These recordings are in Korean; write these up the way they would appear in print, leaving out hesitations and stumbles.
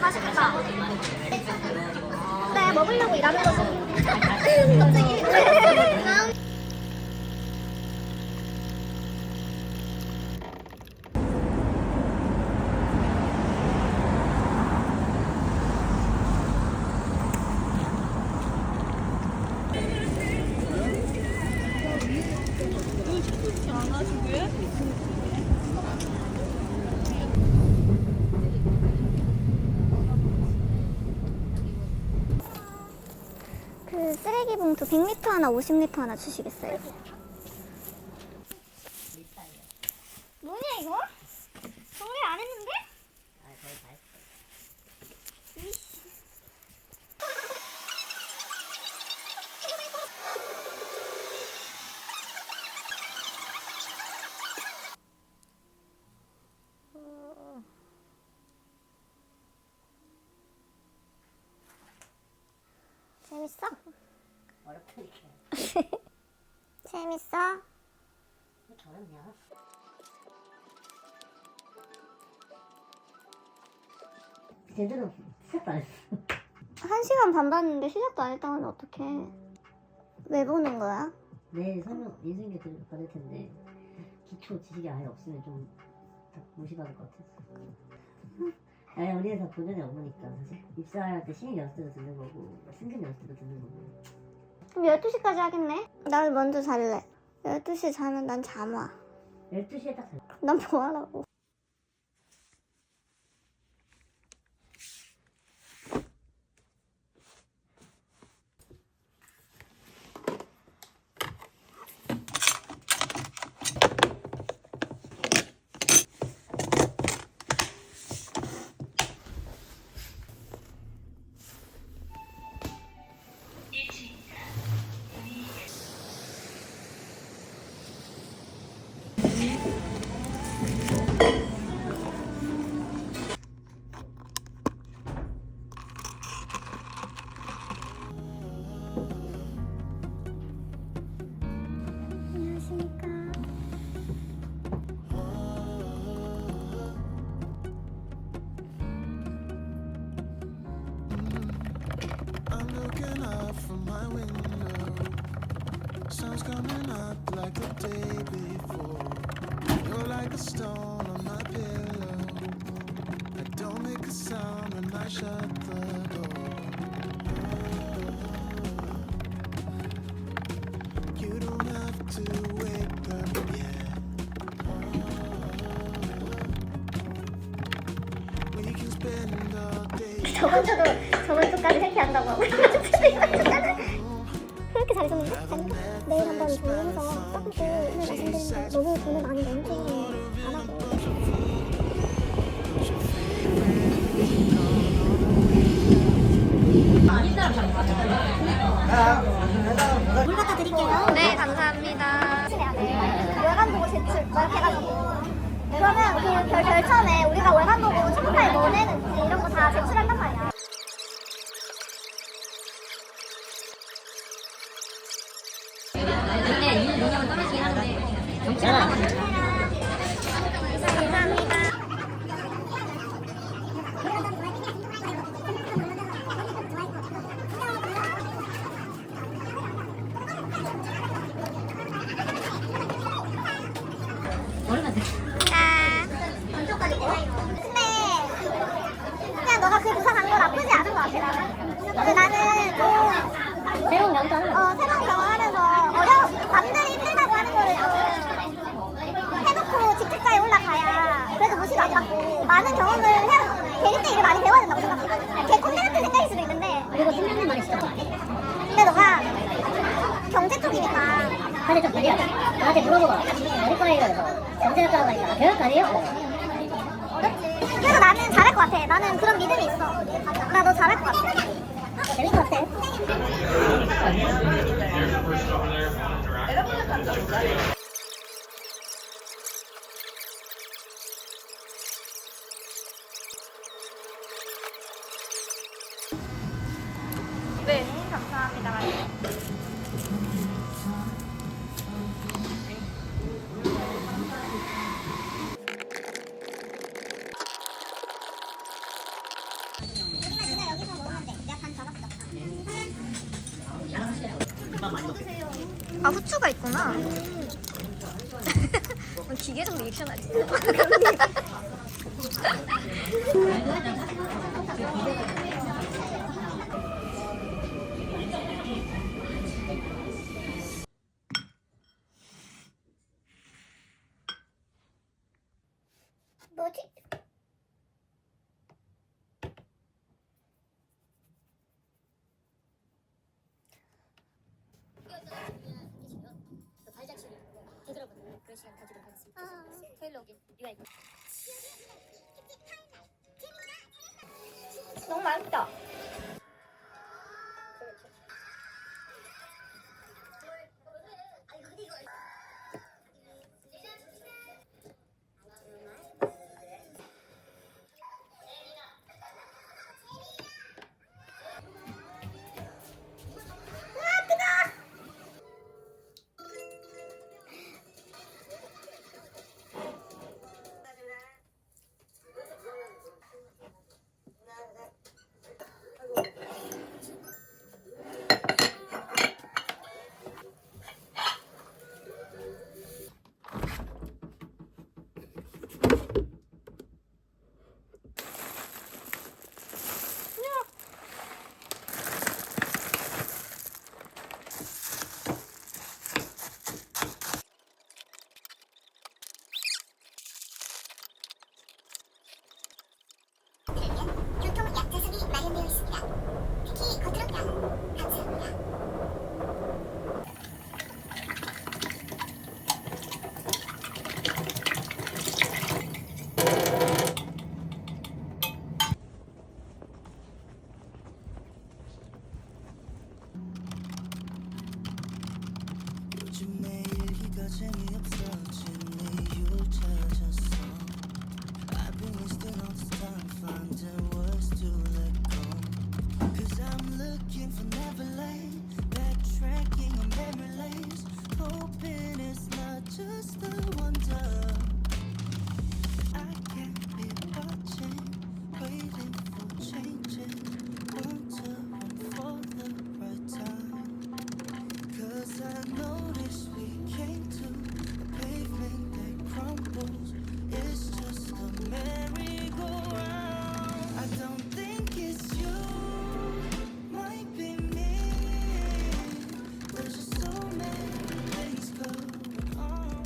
맛있겠다. 네, 먹으려고 일하는 거지. 갑자기 왜? 그 쓰레기 봉투 100리터 하나 50리터 하나 주시겠어요? 뭐냐 이거? 정리 안 했는데? 이씨. 재밌어? 어렵다니까. 재밌어? 저런냐? 제대로 시작도 안 했어. 1시간 반 봤는데 시작도 안 했다고 하면 어떡해. 왜 보는 거야? 내일 설명 인수인계 받을 텐데 기초 지식이 아예 없으면 좀 무시받을 것 같아서. 아니 우리 회사 본연이 없으니까 사실 입사할 때 신입 연수도 듣는 거고 승진 연수도 듣는 거고. 그럼 12시까지 하겠네? 난 먼저 잘래. 12시에 자면 난 잠 와. 12시에 딱 잘. 난 뭐 하라고. 안녕하십니까. I'm looking up from my window. Sun's coming up like the day before. You're like a stone on my pillow. I don't make a sound when I shut the door. You don't have to wake up yet. We can spend all day. 저번 주까지 이렇게 한다고 하고 그렇게 잘해줬는데? 아닌가? 내일 한번 정리해서 써보고 오늘 말씀드리는데 너무 돈을 많이 멈추기는 안 하고 물 갖다 드릴게요. 네, 감사합니다. 외관 보고 제출 막 이렇게 해가지고 그러면 그 결처음에 우리가 월간 보고 초코파이 뭐 내는지 이런 거 다 제출한단 말이야. 근데 민영은 떨어지긴 하는데 경찰은 감사합니다. 모르면 돼. 안쪽까지 걸어? 근데 그냥 너가 그 부산 간거 나쁘지 않은 것 같아 나는. 근데 나는 좀 새로운 연도 하는 거. 새로운 경험하면서 남들이 힘들다고 하는 거를 해놓고 직책자에 올라가야 그래도 무시도 안 받고 많은 경험을 대리 때 일을 많이 배워야 된다고 생각해. 걔 꼰대 같은 생각일 수도 있는데 그리고 3년 만에 시작. 근데 너가 경제 쪽이니까 사실 좀 무리야. 나한테 물어보고 어디 과에요? 그래서 경제학과라고 하니까 교육과예요? 어렵지. 그래서 나는 잘할 것 같아. 나는 그런 믿음이 있어. 나 너 잘할 것 같아. 재밌을 것 같아. 네, 감사합니다. 아, 후추가 있구나. 기계적 리액션 하지. 뭐지? 너무 맛있다. 교통 약자석이 마련되어 있습니다. 특히 거들었다. 감사합니다. 요즘 내 일기가 재미없어진 이유를 찾았어. I've been wasting all this time finding words to let go. Cause I'm looking for Neverland, backtracking on memory lanes, hoping it's not just a wonder. I can't be watching, waiting for changes, wondering for the right time. Cause I noticed we came to a pavement that crumbles. It's just a merry-go-round. I don't think it's you, might be me. There's just so many things going on.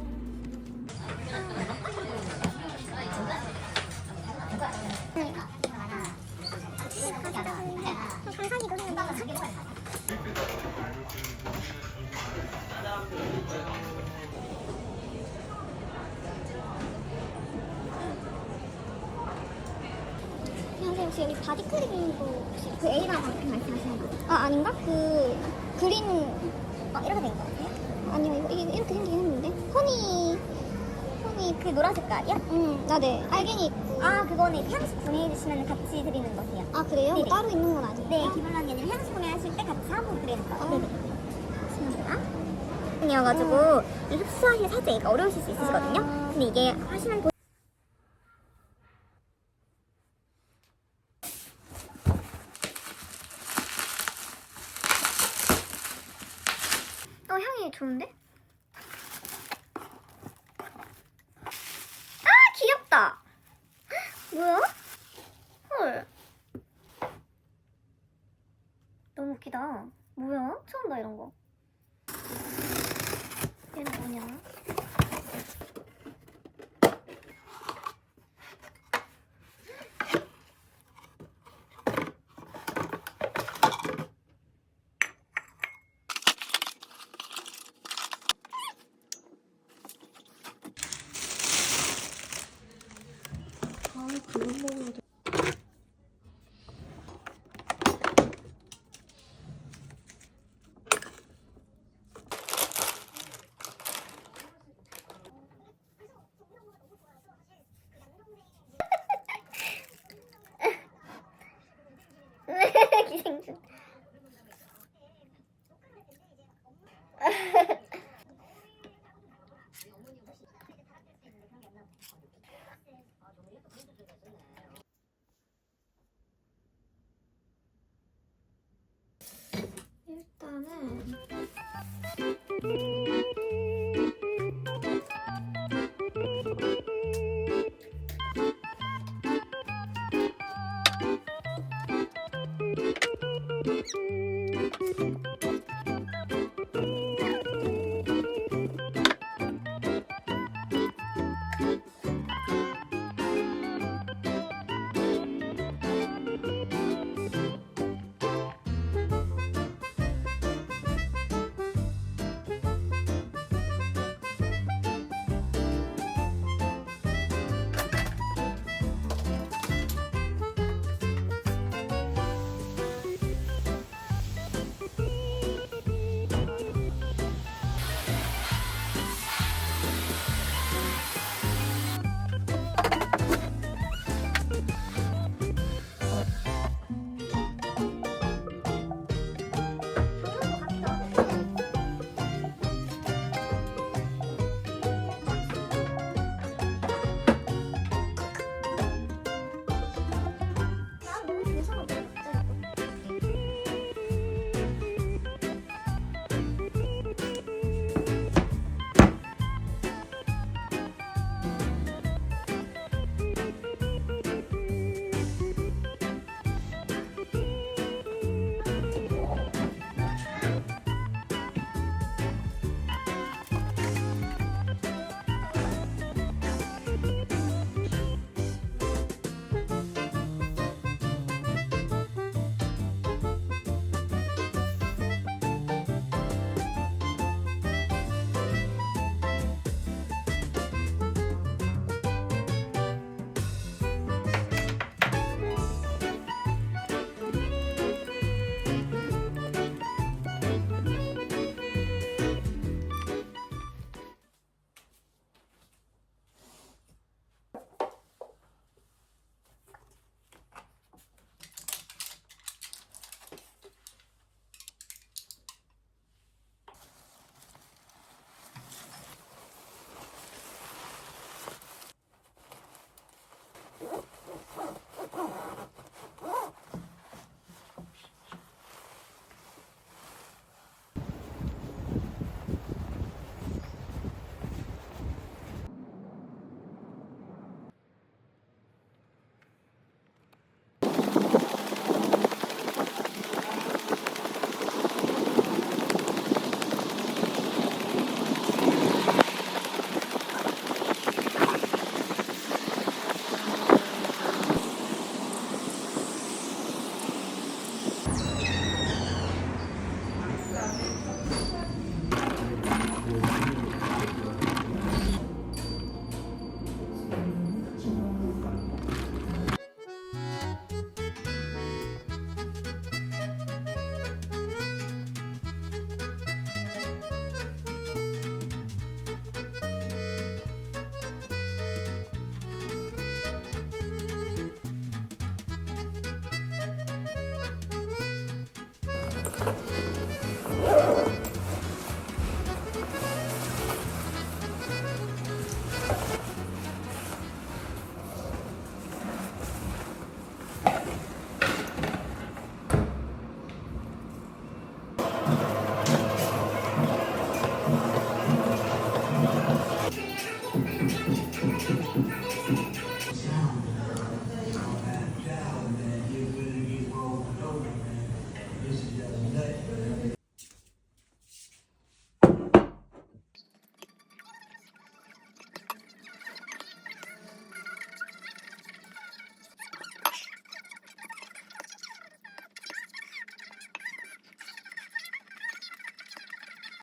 선생님 혹시 여기 바디크림도 혹시 그 에이다 방금 말씀하시는 거? 아 아닌가? 그 그린 이렇게 된 거 같아요? 아니요 이거 이게 이렇게 생기긴 했는데 허니 그 그게 노란 색깔이야? 아, 네. 알갱이. 아, 그거는 향수 구매해주시면 같이 드리는 것이에요. 아, 그래요? 네네. 따로 있는 건 아니에요? 네, 기본란이 아니라 향수 구매하실 때 같이 사은품 드리는 거. 네네. 이어가지고 이 흡수하기 살짝 얘가 어려우실 수 있으시거든요. 근데 이게 하시면 향이 좋은데? 아, 귀엽다. 뭐야? 헐. 너무 웃기다. 뭐야? 처음 봐, 이런 거. 얘는 뭐냐? 기생충. 일단은